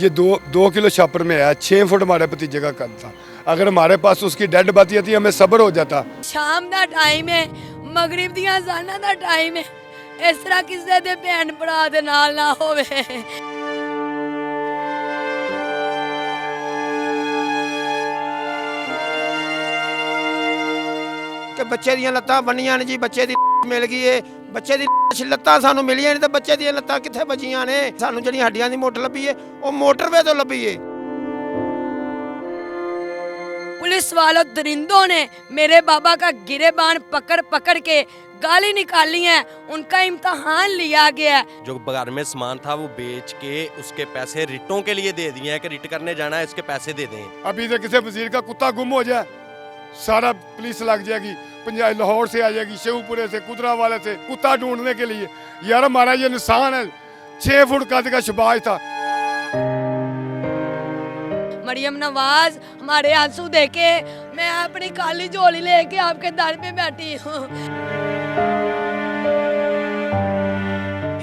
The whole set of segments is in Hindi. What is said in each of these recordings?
ये 2 किलो छापर में है, 6 फुट हमारे भतीजे का कद था। अगर हमारे पास उसकी डेड बाती आती हमें सब्र हो जाता। शाम ਦਾ ਟਾਈਮ ਹੈ, ਮਗਰਿਬ ਦੀਆਂ ਅਜ਼ਾਨਾਂ ਦਾ ਟਾਈਮ ਹੈ, ਇਸ ਤਰ੍ਹਾਂ ਕਿਸੇ ਦੇ ਭੈਣ ਭਰਾ ਦੇ ਨਾਲ ਨਾ ਹੋਵੇ। ਕਿ ਬੱਚੇ ਦੀਆਂ ਲੱਤਾਂ ਬੰਨੀਆਂ ਨੇ ਜੀ, ਬੱਚੇ ਦੀ ਮਿਲ ਗਈ ਏ, ਬੱਚੇ ਦੀ ਲੱਤਾਂ ਸਾਨੂੰ ਮਿਲੀਆਂ ਨਹੀਂ ਤਾਂ ਬੱਚੇ ਦੀਆਂ ਲੱਤਾਂ ਕਿੱਥੇ ਬਚੀਆਂ ਨੇ। ਸਾਨੂੰ ਜਿਹੜੀ ਹੱਡੀਆਂ ਦੀ ਮੋਟਰ ਲੱਭੀ ਏ ਉਹ ਮੋਟਰਵੇ ਤੋਂ ਲੱਭੀ ਏ। पुलिस वालों दरिंदों ने मेरे बाबा का गिरेबान पकड़ पकड़ के गाली निकाली है, उनका इम्तहान लिया गया है। जो घर में सामान था वो बेच के उसके पैसे रिटों के लिए दे दिए हैं कि रिट करने जाना है, इसके पैसे दे दें। अभी तो किसी वजीर का कुत्ता गुम हो जाए सारा पुलिस लग जाएगी, पंजाब लाहौर से आ जाएगी, शेवपुरे से, कुदरावाले से, कुत्ता ढूंढने के लिए। यार हमारा ये निशान है, 6 फुट कद का शबाज था। मरियम नवाज हमारे आंसू देके मैं अपनी काली झोली लेके आपके दर पे बैठी हूँ।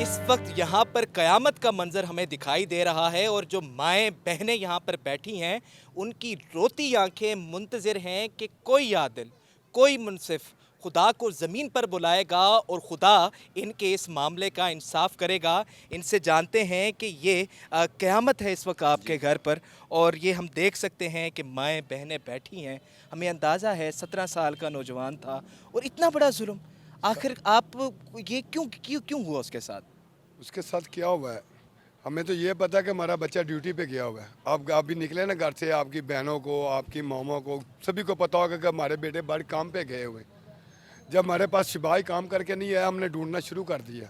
इस वक्त यहाँ पर कयामत का मंजर हमें दिखाई दे रहा है और जो माएँ बहनें यहाँ पर बैठी हैं उनकी रोती आंखें मुंतज़िर हैं कि कोई आदिल, कोई मुनसिफ खुदा को ज़मीन पर बुलाएगा और खुदा इनके इस मामले का इंसाफ करेगा। इनसे जानते हैं कि ये क़यामत है इस वक्त आपके घर पर, और ये हम देख सकते हैं कि माएँ बहनें बैठी हैं। हमें अंदाज़ा है 17 साल का नौजवान था और इतना बड़ा जुल्म, आखिर आप ये क्यों हुआ उसके साथ? उसके साथ क्या हुआ है हमें तो ये पता है कि हमारा बच्चा ड्यूटी पे गया हुआ है। आप भी निकले ना घर से, आपकी बहनों को, आपकी मामों को, सभी को पता होगा कि हमारे बेटे बाहर काम पे गए हुए। जब हमारे पास सिपाही काम करके नहीं आया, हमने ढूंढना शुरू कर दिया,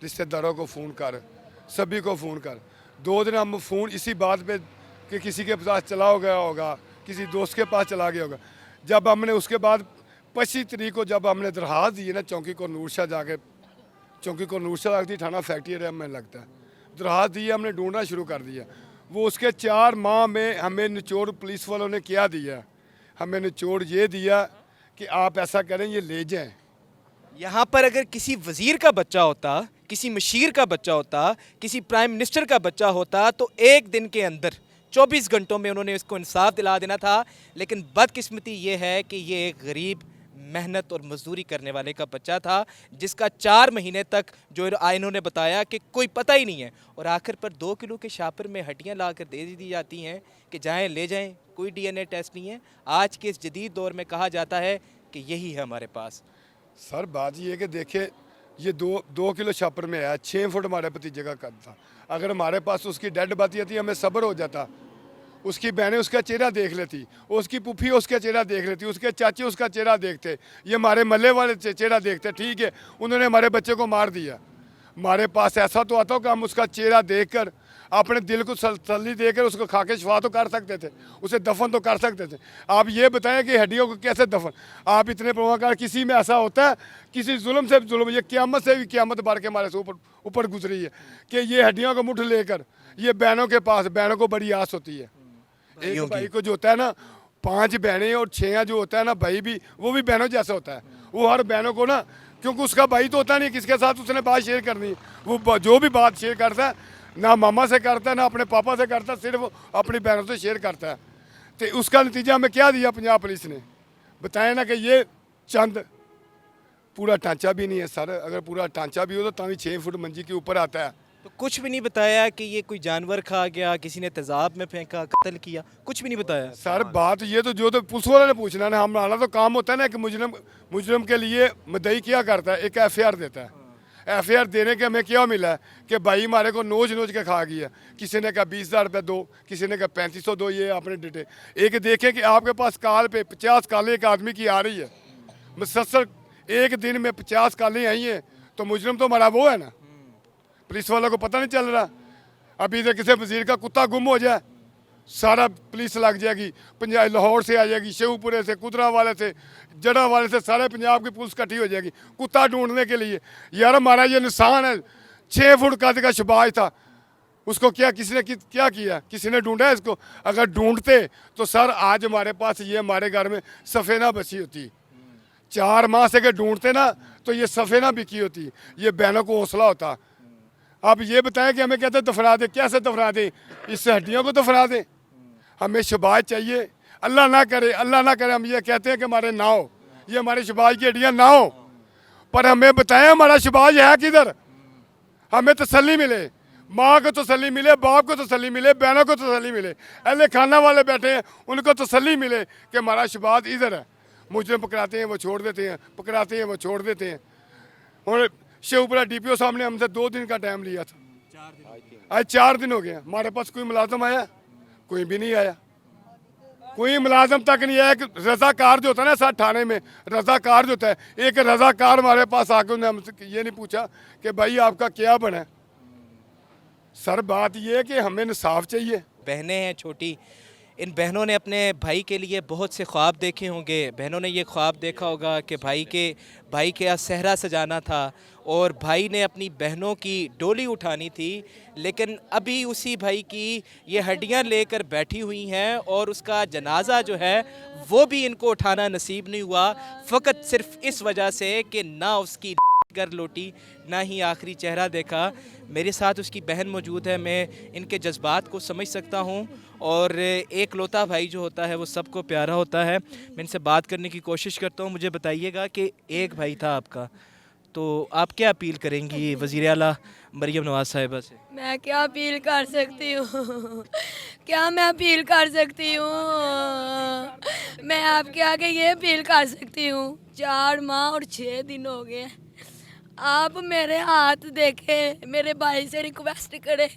रिश्तेदारों को फ़ोन कर, सभी को फ़ोन कर। 2 दिन हम फ़ोन इसी बात पे कि किसी के पास चला गया होगा, किसी दोस्त के पास चला गया होगा। जब हमने उसके बाद 25 तारीख को जब हमने दरख्वास्त दी ना चौकी को नूरशाह जाके, चौकी को नूरशाह लगती थाना फैक्ट्री में लगता है, दरख्वास्त दी, हमने ढूंढना शुरू कर दिया। वो उसके 4 माह में हमें निचोड़ पुलिस वालों ने क्या दिया, हमें निचोड़ ये दिया कि आप ऐसा करें, ये ले जाएं। यहाँ पर अगर किसी वज़ीर का बच्चा होता, किसी मशीर का बच्चा होता, किसी प्राइम मिनिस्टर का बच्चा होता तो एक दिन के अंदर 24 घंटों में उन्होंने इसको इंसाफ दिला देना था। लेकिन बदकिस्मती ये है कि ये एक गरीब, मेहनत और मजदूरी करने वाले का बच्चा था जिसका 4 महीने तक जो इन्होंने बताया कि कोई पता ही नहीं है, और आखिर पर 2 किलो के शापर में हड्डियाँ ला कर दे दी जाती हैं कि जाएं ले जाएं, कोई DNA टेस्ट नहीं है। आज के इस जदीद दौर में कहा जाता है कि यही है हमारे पास। सर बात ये है कि देखिए ये 2 किलो छापर में है, 6 फुट हमारे भतीजे का कद था। अगर हमारे पास उसकी डेड बाती आती हमें सब्र हो जाता। उसकी बहनें उसका चेहरा देख लेती, उसकी पुफी उसका चेहरा देख लेती, उसके चाचे उसका चेहरा देखते, ये हमारे मल्ले वाले चेहरा देखते। ठीक है, उन्होंने हमारे बच्चे को मार दिया, हमारे पास ऐसा तो आता हो कि हम उसका चेहरा देखकर अपने दिल को तसल्ली देकर उसको खा के शफा तो कर सकते थे, उसे दफन तो कर सकते थे। आप ये बताएं कि हड्डियों को कैसे दफन? आप इतने प्रभावकार, किसी में ऐसा होता है, किसी जुल्म से जुल्म, ये क़यामत से भी क़यामत बार के हमारे से ऊपर गुजरी है कि ये हड्डियों को मुठ लेकर ये बहनों के पास, बहनों को बड़ी आस होती है। एक भाई को जो होता है ना 5 बहनें और 6 जो होता है ना भाई भी, वो भी बहनों जैसा होता है। वो हर बहनों को ना, क्योंकि उसका भाई तो होता नहीं किसके साथ उसने बात शेयर करनी, वो जो भी बात शेयर करता है ना मामा से करता है ना अपने पापा से करता है, सिर्फ अपनी बहनों से शेयर करता है। तो उसका नतीजा हमें क्या दिया पंजाब पुलिस ने? बताया ना कि ये चंद, पूरा ढांचा भी नहीं है सर। अगर पूरा ढांचा भी हो तो भी 6 फुट मंजी के ऊपर आता है। तो कुछ भी नहीं बताया कि ये कोई जानवर खा गया, किसी ने तेजाब में फेंका, कत्ल किया, कुछ भी नहीं बताया सर। बात ये तो जो तो पुलिस वाले ने पूछना ना, हमारा तो काम होता है ना कि मुजरम के लिए मुद्दई क्या करता है, एक FIR देता है। FIR देने के हमें क्या मिला है कि भाई हमारे को नोच के खा गया। किसी ने कहा 20,000 रुपये दो, किसी ने कहा 3500 दो, ये आपने डिटे। एक देखे कि आपके पास कॉल पे 50 कॉलें एक आदमी की आ रही है, मुसलसल एक दिन में 50 कॉलें आई हैं, तो मुजरम तो हमारा वो है ना, पुलिस वालों को पता नहीं चल रहा। अभी तो किसी वजीर का कुत्ता गुम हो जाए सारा पुलिस लग जाएगी, पंजाब लाहौर से आ जाएगी, शेवपुरे से, कुदरावाले से, जड़ावाले से, सारे पंजाब की पुलिस इकट्ठी हो जाएगी कुत्ता ढूंढने के लिए। यार हमारा ये निशान है, 6 फुट कद का शबाज था। उसको क्या किसी ने क्या किया? किसी ने ढूंढा इसको? अगर ढूंढते तो सर आज हमारे पास ये हमारे घर में सफ़ेना बची होती। 4 माह से अगर ढूंढते ना तो ये सफ़ेना बिकी होती, ये बहनों को हौसला होता। आप ये बताएं कि हमें कहते हैं दफना दे, कैसे दफना दें? इस हड्डियों को दफना दें? हमें शबाज चाहिए। अल्लाह ना करे, अल्लाह ना करे, हम ये कहते हैं कि हमारे ना हो, ये हमारे शबाज की हड्डियाँ ना हो, पर हमें बताएं हमारा शबाज है किधर? हमें तसल्ली मिले, माँ को तसल्ली मिले, बाप को तसल्ली मिले, बहनों को तसल्ली मिले, अहले खाना वाले बैठे हैं उनको तसल्ली मिले कि हमारा शबाज इधर है। मुझे पकड़ाते हैं वो छोड़ देते हैं, पकड़ाते हैं वो छोड़ देते हैं। और शेखपुरा DPO साहब ने हमसे 2 दिन का टाइम लिया था, आज 4 दिन हो गए। हमारे पास कोई मुलाजम आया? कोई भी नहीं आया, कोई मुलाजम तक नहीं आया। एक रजाकार जो होता है ना सर थाने में, रजाकार जो होता है, एक रजाकार हमारे पास आके उन्होंने हमसे ये नहीं पूछा कि भाई आपका क्या बना है। सर बात ये है कि हमें इंसाफ चाहिए। बहनें हैं छोटी, इन बहनों ने अपने भाई के लिए बहुत से ख्वाब देखे होंगे। बहनों ने ये ख्वाब देखा होगा कि भाई के यहाँ सहरा सजाना था और भाई ने अपनी बहनों की डोली उठानी थी, लेकिन अभी उसी भाई की ये हड्डियां लेकर बैठी हुई हैं और उसका जनाजा जो है वो भी इनको उठाना नसीब नहीं हुआ, फ़कत सिर्फ इस वजह से कि ना उसकी घर लौटी ना ही आखिरी चेहरा देखा। मेरे साथ उसकी बहन मौजूद है, मैं इनके जज्बात को समझ सकता हूँ और एक लौता भाई जो होता है वो सबको प्यारा होता है। मैं इनसे बात करने की कोशिश करता हूँ। मुझे बताइएगा कि एक भाई था आपका, तो आप क्या अपील करेंगी वज़ीर आला मरियम नवाज़ साहिबा से? मैं क्या अपील कर सकती हूँ? क्या मैं अपील कर सकती हूँ? मैं आपके आगे ये अपील कर सकती हूँ, 4 माह और 6 दिन हो गए, आप मेरे हाथ देखें, मेरे भाई से रिक्वेस्ट करें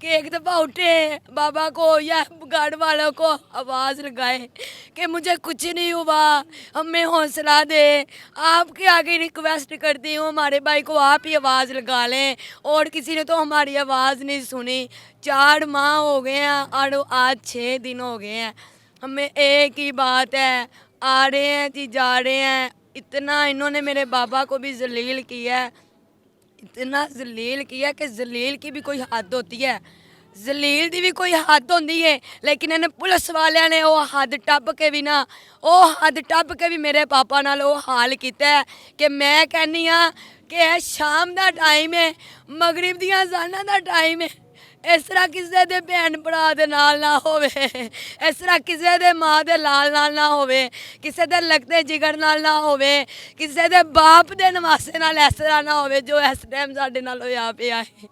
कि एक दफ़ा उठे, बाबा को या गार्ड वालों को आवाज़ लगाए कि मुझे कुछ नहीं हुआ, हमें हौसला दे। आपके आगे रिक्वेस्ट करती हूँ, हमारे भाई को आप ही आवाज़ लगा लें, और किसी ने तो हमारी आवाज़ नहीं सुनी। 4 माह हो गए हैं और आज 6 दिन हो गए हैं। हमें एक ही बात है, आ रहे हैं जी जा रहे हैं। इतना इन्होंने मेरे बाबा को भी जलील किया है, इतना जलील किया कि जलील की भी कोई हद होती है, जलील की भी कोई हद होती है, लेकिन इन्हें पुलिस वाले ने वो हद टप के भी ना, वो हद टप के भी मेरे पापा नाल वो हाल किया है कि मैं कहनी हाँ कि शाम का टाइम है, मगरिब दियां अज़ानां दा टाइम है, इस तरह किसी दे भैन भरा दे नाल ना होवे, इस तरह किसी दे माँ दे लाल नाल ना होवे, किसी दे लगते जिगर नाल ना होवे, किसी दे बाप दे नवासे नाल इस तरह ना होवे जो इस टाइम साडे नाल होया पिया है।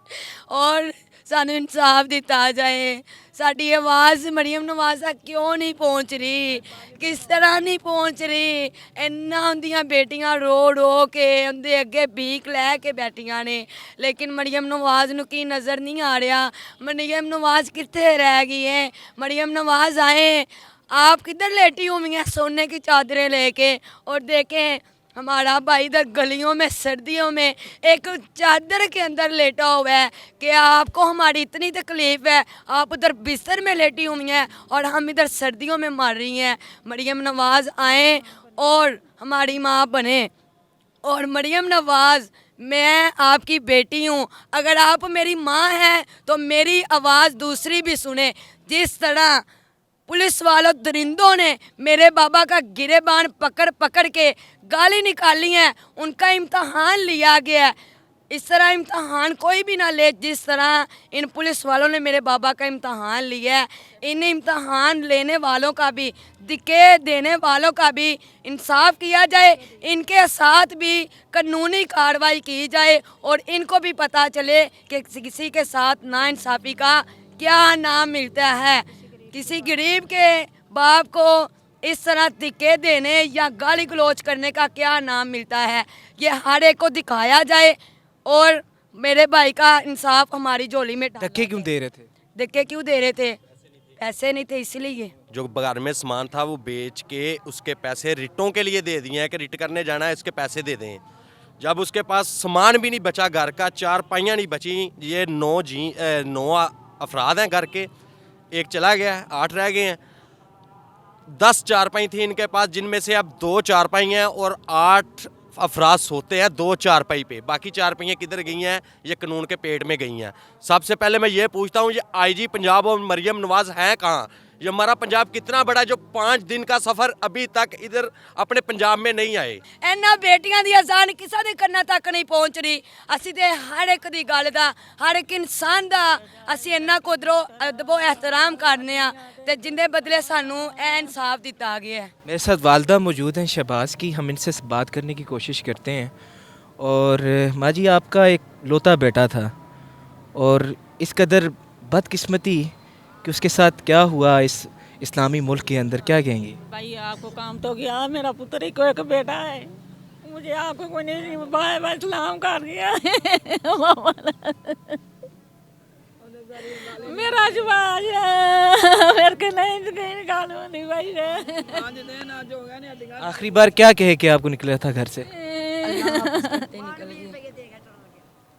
और सानू इंसाफ दिता जाए। साडी आवाज़ मरियम नवाज़ा क्यों नहीं पहुँच रही, किस तरह नहीं पहुँच रही? इन्ना उनदियां बेटियां रो रो के उनके अगे भीख लैके बैठियां ने, लेकिन मरियम नवाज़ नूं की नज़र नहीं आ रहा। मरियम नवाज़ कित्थे रह गई है? मरियम नवाज़ आए, आप किधर लेटी हुई हैं सोने की चादरें लेके, और देखें हमारा भाई इधर गलियों में सर्दियों में एक चादर के अंदर लेटा हुआ है कि आपको हमारी इतनी तकलीफ़ है, आप उधर बिस्तर में लेटी हुई हैं और हम इधर सर्दियों में मर रही हैं। मरियम नवाज़ आए और हमारी माँ बने। और मरियम नवाज़, मैं आपकी बेटी हूँ, अगर आप मेरी माँ हैं तो मेरी आवाज़ दूसरी भी सुने। जिस तरह पुलिस वालों दरिंदों ने मेरे बाबा का गिरेबान पकड़ पकड़ के गाली निकाली हैं, उनका इम्तहान लिया गया है, इस तरह इम्तहान कोई भी ना ले जिस तरह इन पुलिस वालों ने मेरे बाबा का इम्तहान लिया है। इन इम्तहान लेने वालों का भी, धक्के देने वालों का भी इंसाफ किया जाए, इनके साथ भी कानूनी कार्रवाई की जाए और इनको भी पता चले कि किसी के साथ नाइंसाफ़ी का क्या नाम मिलता है। किसी गरीब के बाप को इस तरह धक्के देने या गाली गलौज करने का क्या नाम मिलता है, ये हर एक को दिखाया जाए और मेरे भाई का इंसाफ हमारी झोली में डाला धक्के क्यों दे रहे थे? धक्के क्यों दे रहे थे? पैसे नहीं थे इसलिए। जो घर में सामान था वो बेच के उसके पैसे रिटों के लिए दे दिए हैं कि रिट करने जाना है, इसके पैसे दे दें। जब उसके पास सामान भी नहीं बचा, घर का 4 पाइयाँ नहीं बची, ये 9 अफराद हैं घर के, एक चला गया है, 8 रह गए हैं। 10 चारपाई थी इनके पास, जिनमें से अब 2 चारपाई हैं और 8 अफराद सोते हैं 2 चारपाई पे। बाकी चारपाइयाँ किधर गई हैं? ये कानून के पेट में गई हैं। सबसे पहले मैं ये पूछता हूँ, ये IG पंजाब और मरियम नवाज़ हैं कहाँ? ये हमारा पंजाब कितना बड़ा है जो 5 दिन का सफ़र अभी तक इधर अपने पंजाब में नहीं आए। ਇਹਨਾਂ ਬੇਟੀਆਂ ਦੀ ਅਜ਼ਾਨ ਕਿਸੇ ਦੇ ਕੰਨਾਂ ਤੱਕ ਨਹੀਂ ਪਹੁੰਚ ਰਹੀ। ਅਸੀਂ ਤੇ ਹਰ ਇੱਕ ਦੀ ਗੱਲ ਦਾ, ਹਰ ਇੱਕ ਇਨਸਾਨ ਦਾ ਅਸੀਂ ਇੰਨਾ ਕੁਦਰੋਂ ਅਦਬੋ ਇਹਤਰਾਮ ਕਰਨੇ ਆ ਤੇ ਜਿੰਦੇ ਬਦਲੇ ਸਾਨੂੰ ਇਹ ਇਨਸਾਫ ਦਿੱਤਾ ਗਿਆ ਹੈ। मेरे साथ वालदा मौजूद हैं शहबाज की, हम इनसे बात करने की कोशिश करते हैं। और माँ जी, आपका एक लौता बेटा था और इस कदर बदकिस्मती कि उसके साथ क्या हुआ इस इस्लामी मुल्क के अंदर, क्या कहेंगी? भाई आपको काम तो गया, मेरा पुत्र ही को एक बेटा है, मुझे आपको कोई नहीं बाय बाय सलाम कर गया मेरा जवाज मेरे के नहीं गाल होनी भाई आखिरी बार क्या कहे कि आपको निकला था घर से? ਨਿਕਲ ਗਏ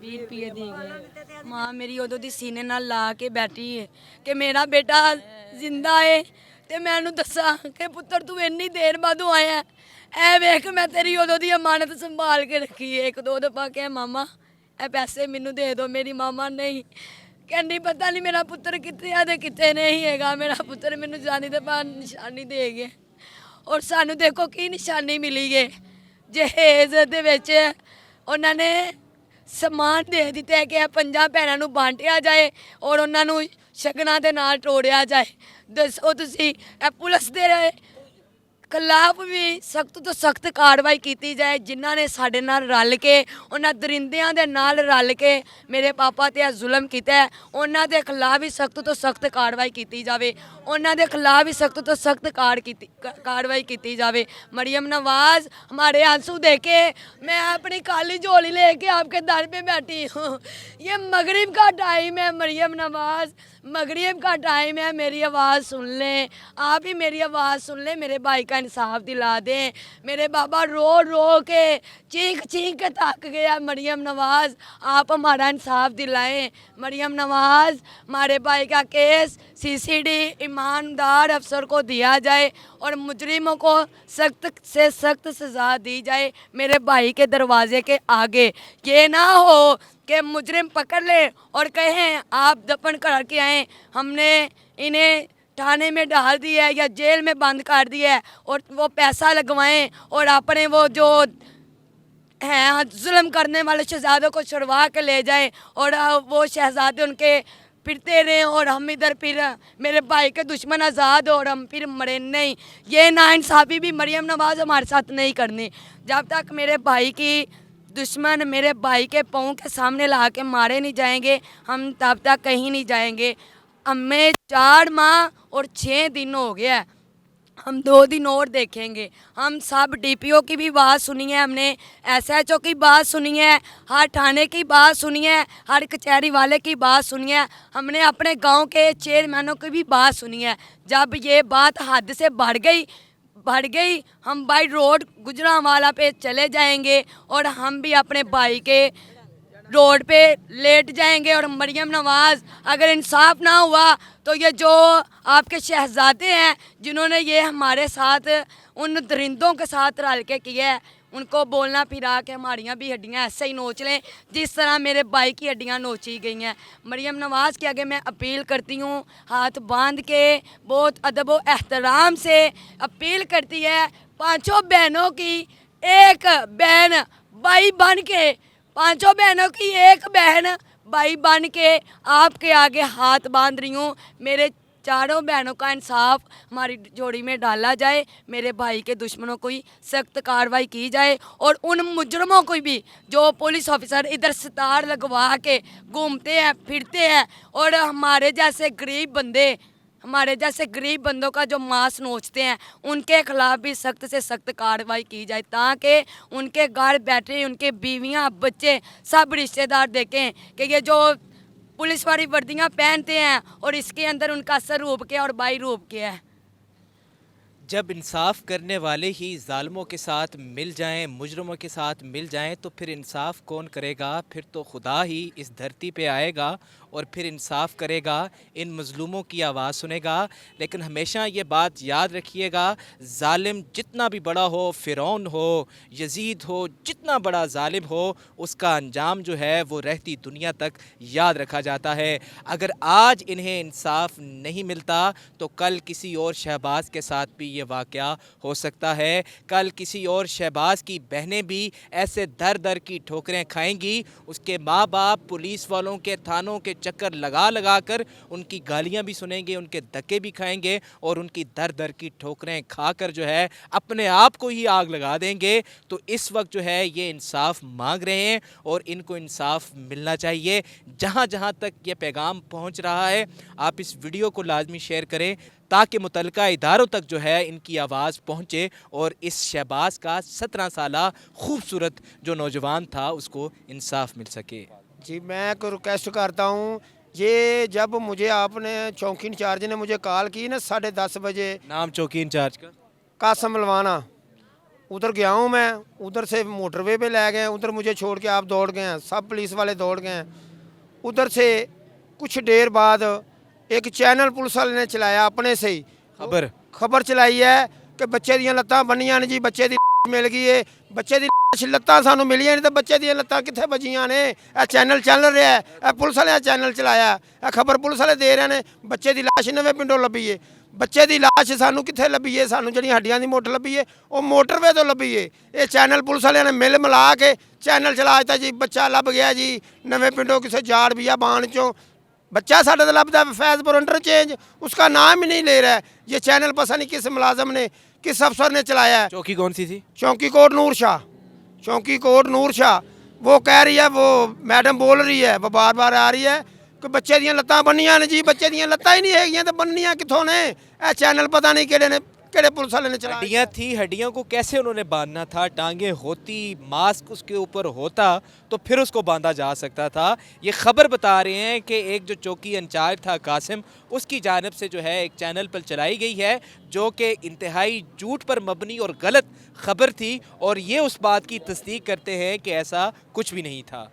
20 ਰੁਪਏ ਦੇ ਗਏ। ਮਾਂ ਮੇਰੀ ਉਦੋਂ ਦੀ ਸੀਨੇ ਨਾਲ ਲਾ ਕੇ ਬੈਠੀ ਹੈ ਕਿ ਮੇਰਾ ਬੇਟਾ ਜ਼ਿੰਦਾ ਹੈ ਤੇ ਮੈਂ ਉਹਨੂੰ ਦੱਸਾਂ ਕਿ ਪੁੱਤਰ ਤੂੰ ਇੰਨੀ ਦੇਰ ਬਾਅਦੋਂ ਆਇਆ ਹੈ। ਐ ਵੇਖ ਮੈਂ ਤੇਰੀ ਉਦੋਂ ਦੀ ਅਮਾਨਤ ਸੰਭਾਲ ਕੇ ਰੱਖੀ ਹੈ। ਇੱਕ ਦੋ ਦਫਾ ਕਿਹਾ ਮਾਮਾ ਇਹ ਪੈਸੇ ਮੈਨੂੰ ਦੇ ਦਿਓ, ਮੇਰੀ ਮਾਮਾ ਨਹੀਂ ਕਹਿੰਦੀ ਪਤਾ ਨਹੀਂ ਮੇਰਾ ਪੁੱਤਰ ਕਿੱਥੇ ਆ ਤੇ ਕਿੱਥੇ ਨਹੀਂ ਹੈਗਾ। ਮੇਰਾ ਪੁੱਤਰ ਮੈਨੂੰ ਜਾਣੀ ਦੇ ਬਾਅਦ ਨਿਸ਼ਾਨੀ ਦੇ ਗਏ ਔਰ ਸਾਨੂੰ ਦੇਖੋ ਕੀ ਨਿਸ਼ਾਨੀ ਮਿਲੀ ਹੈ। ਜਹੇਜ਼ ਦੇ ਵਿੱਚ ਉਹਨਾਂ ਨੇ ਸਮਾਨ ਦੇ ਦਿੱਤਾ ਹੈ ਕਿ ਇਹ 5 ਭੈਣਾਂ ਨੂੰ ਬਾਂਟਿਆ ਜਾਏ ਔਰ ਉਹਨਾਂ ਨੂੰ ਸ਼ਗਨਾਂ ਦੇ ਨਾਲ ਤੋੜਿਆ ਜਾਏ। ਦੱਸੋ ਤੁਸੀਂ ਇਹ ਪੁਲਿਸ ਦੇ ਖਿਲਾਫ ਵੀ ਸਖਤ ਤੋਂ ਸਖਤ ਕਾਰਵਾਈ ਕੀਤੀ ਜਾਏ। ਜਿਨ੍ਹਾਂ ਨੇ ਸਾਡੇ ਨਾਲ ਰਲ ਕੇ, ਉਹਨਾਂ ਦਰਿੰਦਿਆਂ ਦੇ ਨਾਲ ਰਲ ਕੇ ਮੇਰੇ ਪਾਪਾ ਤੇ ਇਹ ਜ਼ੁਲਮ ਕੀਤਾ ਹੈ, ਉਹਨਾਂ ਦੇ ਖਿਲਾਫ ਵੀ ਸਖਤ ਤੋਂ ਸਖਤ ਕਾਰਵਾਈ ਕੀਤੀ ਜਾਵੇ। ਉਹਨਾਂ ਦੇ ਖਿਲਾਫ ਵੀ ਸਖਤ ਤੋਂ ਸਖਤ कार्रवाई की जावे। मरियम नवाज हमारे आंसू देखे, मैं अपनी काली झोली लेके आपके दर पे बैठी हूँ। ये मगरिब का टाइम है मरियम नवाज, मगरिब का टाइम है, मेरी आवाज़ सुन लें, आप ही मेरी आवाज़ सुन लें, मेरे भाई का इंसाफ दिला दें। मेरे बाबा रो रो के चीख चीख के थक गया। मरियम नवाज आप हमारा इंसाफ दिलाएं। मरियम नवाज हमारे भाई का केस CCD ईमानदार अफसर को दिया जाए और मुजरिमों को सख्त से सख्त सज़ा दी जाए। मेरे भाई के दरवाजे के आगे ये ना हो कि मुजरिम पकड़ ले और कहें आप दफन करके आएँ, हमने इन्हें थाने में डाल दिया है या जेल में बंद कर दिया है, और वो पैसा लगवाएं और अपने वो जो हैं जुल्म करने वाले शहजादों को छुड़वा के ले जाएं और वो शहजादे उनके फिरते रहें और हम इधर फिर मेरे भाई के दुश्मन आज़ाद और हम फिर मरे नहीं। ये नाइंसाफ़ी भी मरियम नवाज़ हमारे साथ नहीं करनी। जब तक मेरे भाई की दुश्मन मेरे भाई के पाँव के सामने ला के मारे नहीं जाएंगे, हम तब तक कहीं नहीं जाएंगे। हमें 4 माह और 6 दिन हो गया है, हम 2 दिन और देखेंगे। हम सब DPO की भी बात सुनी है, हमने SHO की बात सुनी है, हर थाने की बात सुनी है, हर कचहरी वाले की बात सुनी है, हमने अपने गांव के चेयरमैनों की भी बात सुनी है। जब ये बात हद से बढ़ गई हम बाई रोड गुजरांवाला पे चले जाएंगे और हम भी अपने भाई के रोड पे लेट जाएंगे। और मरियम नवाज़ अगर इंसाफ ना हुआ तो ये जो आपके शहजादे हैं जिन्होंने ये हमारे साथ उन दरिंदों के साथ रल के किया है, उनको बोलना फिरा के हमारियाँ भी हड्डियाँ ऐसे ही नोच लें जिस तरह मेरे भाई की हड्डियाँ नोची गई हैं। मरियम नवाज़ के आगे मैं अपील करती हूँ, हाथ बांध के बहुत अदब व एहतराम से अपील करती है। 5 बहनों की एक बहन भाई बन के, 5 बहनों की एक बहन भाई बन के आपके आगे हाथ बांध रही हूँ। मेरे 4 बहनों का इंसाफ हमारी जोड़ी में डाला जाए, मेरे भाई के दुश्मनों को ही सख्त कार्रवाई की जाए और उन मुजरमों को भी जो पुलिस ऑफिसर इधर सितार लगवा के घूमते हैं फिरते हैं और हमारे जैसे गरीब बंदों का जो मांस नोचते हैं, उनके खिलाफ भी सख्त से सख्त कार्रवाई की जाए ताकि उनके घर बैठे उनके बीवियां बच्चे सब रिश्तेदार देखें कि ये जो पुलिस वाली वर्दियां पहनते हैं और इसके अंदर उनका सर रूप क्या और बाई रूप क्या है। जब इंसाफ करने वाले ही जालिमों के साथ मिल जाएं, मुजरमों के साथ मिल जाएं, तो फिर इंसाफ कौन करेगा? फिर तो खुदा ही इस धरती पे आएगा और फिर इंसाफ करेगा, इन मज़लूमों की आवाज़ सुनेगा। लेकिन हमेशा ये बात याद रखिएगा, जालिम जितना भी बड़ा हो, फ़िरौन हो, यजीद हो, जितना बड़ा जालिम हो, उसका अंजाम जो है वो रहती दुनिया तक याद रखा जाता है। अगर आज इन्हें इंसाफ नहीं मिलता तो कल किसी और शहबाज के साथ भी ये वाक़या हो सकता है। कल किसी और शहबाज की बहनें भी ऐसे दर दर की ठोकरें खाएंगी, उसके माँ बाप पुलिस वालों के, थानों के चक्कर लगा लगा कर उनकी गालियां भी सुनेंगे, उनके धक्के भी खाएंगे और उनकी दर दर की ठोकरें खाकर जो है अपने आप को ही आग लगा देंगे। तो इस वक्त जो है ये इंसाफ मांग रहे हैं और इनको इंसाफ मिलना चाहिए। जहां जहां तक ये पैगाम पहुंच रहा है, आप इस वीडियो को लाजमी शेयर करें ताकि मुतलका इदारों तक जो है इनकी आवाज़ पहुंचे और इस शहबाज का 17 साला खूबसूरत जो नौजवान था उसको इंसाफ मिल सके। जी मैं को रिक्वेस्ट करता हूँ, ये जब मुझे आपने चौकी इंचार्ज ने मुझे कॉल की ना 10:30 बजे, नाम चौकी इंचार्ज का? कासम लवाना, उधर गया हूँ मैं, उधर से मोटरवे पे ले गए, उधर मुझे छोड़ के आप दौड़ गए हैं, सब पुलिस वाले दौड़ गए हैं। उधर से कुछ देर बाद एक चैनल पुलिस वाले ने चलाया अपने से ही खबर चलाई है कि बच्चे ਦੀਆਂ ਲੱਤਾਂ ਬੰਨੀਆਂ ਨੇ ਜੀ, ਬੱਚੇ ਦੀ ਮਿਲ ਗਈ ਏ, ਬੱਚੇ ਦੀ ਲੱਤਾਂ ਸਾਨੂੰ ਮਿਲੀਆਂ ਨਹੀਂ ਤਾਂ ਬੱਚੇ ਦੀਆਂ ਲੱਤਾਂ ਕਿੱਥੇ ਵੱਜੀਆਂ ਨੇ। ਇਹ ਚੈਨਲ ਚੱਲ ਰਿਹਾ ਹੈ, ਇਹ ਪੁਲਿਸ ਵਾਲਿਆਂ ਚੈਨਲ ਚਲਾਇਆ, ਇਹ ਖਬਰ ਪੁਲਿਸ ਵਾਲੇ ਦੇ ਰਹੇ ਨੇ। ਬੱਚੇ ਦੀ ਲਾਸ਼ ਨਵੇਂ ਪਿੰਡੋਂ ਲੱਭੀ ਏ, ਬੱਚੇ ਦੀ ਲਾਸ਼ ਸਾਨੂੰ ਕਿੱਥੇ ਲੱਭੀ ਏ? ਸਾਨੂੰ ਜਿਹੜੀਆਂ ਹੱਡੀਆਂ ਦੀ ਮੋਟਰ ਲੱਭੀ ਏ ਉਹ ਮੋਟਰਵੇ ਤੋਂ ਲੱਭੀ ਏ। ਇਹ ਚੈਨਲ ਪੁਲਿਸ ਵਾਲਿਆਂ ਨੇ ਮਿਲ ਮਿਲਾ ਕੇ ਚੈਨਲ ਚਲਾ ਦਿੱਤਾ ਜੀ। ਬੱਚਾ ਲੱਭ ਗਿਆ ਜੀ ਨਵੇਂ ਪਿੰਡੋਂ ਕਿਸੇ ਜਾੜ ਬੀਆ ਬਾਣ ਚੋਂ। बच्चा साढ़े तो लभदा फैजपुर इंटरचेंज, उसका नाम ही नहीं ले रहा है। ये चैनल पता नहीं किस मुलाजम ने, किस अफसर ने चलाया है। चौकी कौन सी थी? चौकी कोट नूर शाह, चौकी कोट नूर शाह। वो कह रही है, वो मैडम बोल रही है, वो बार बार आ रही है कि बच्चे ਦੀਆਂ ਲੱਤਾਂ ਬੰਨੀਆਂ ਨੇ ਜੀ, ਬੱਚੇ ਦੀਆਂ ਲੱਤਾਂ ਹੀ ਨਹੀਂ ਹੈਗੀਆਂ ਤਾਂ ਬੰਨੀਆਂ ਕਿੱਥੋਂ ਨੇ? ਇਹ ਚੈਨਲ पता नहीं ਕਿਹੜੇ ਨੇ, केड़े पुलिस वाले ने चलाया। हड्डियाँ थी, हड्डियों को कैसे उन्होंने बांधना था? टांगे होती, मास्क उसके ऊपर होता तो फिर उसको बांधा जा सकता था। ये खबर बता रहे हैं कि एक जो चौकी इंचार्ज था कासिम, उसकी जानिब से जो है एक चैनल पर चलाई गई है जो कि इंतहाई झूठ पर मबनी और गलत खबर थी और ये उस बात की तस्दीक करते हैं कि ऐसा कुछ भी नहीं था।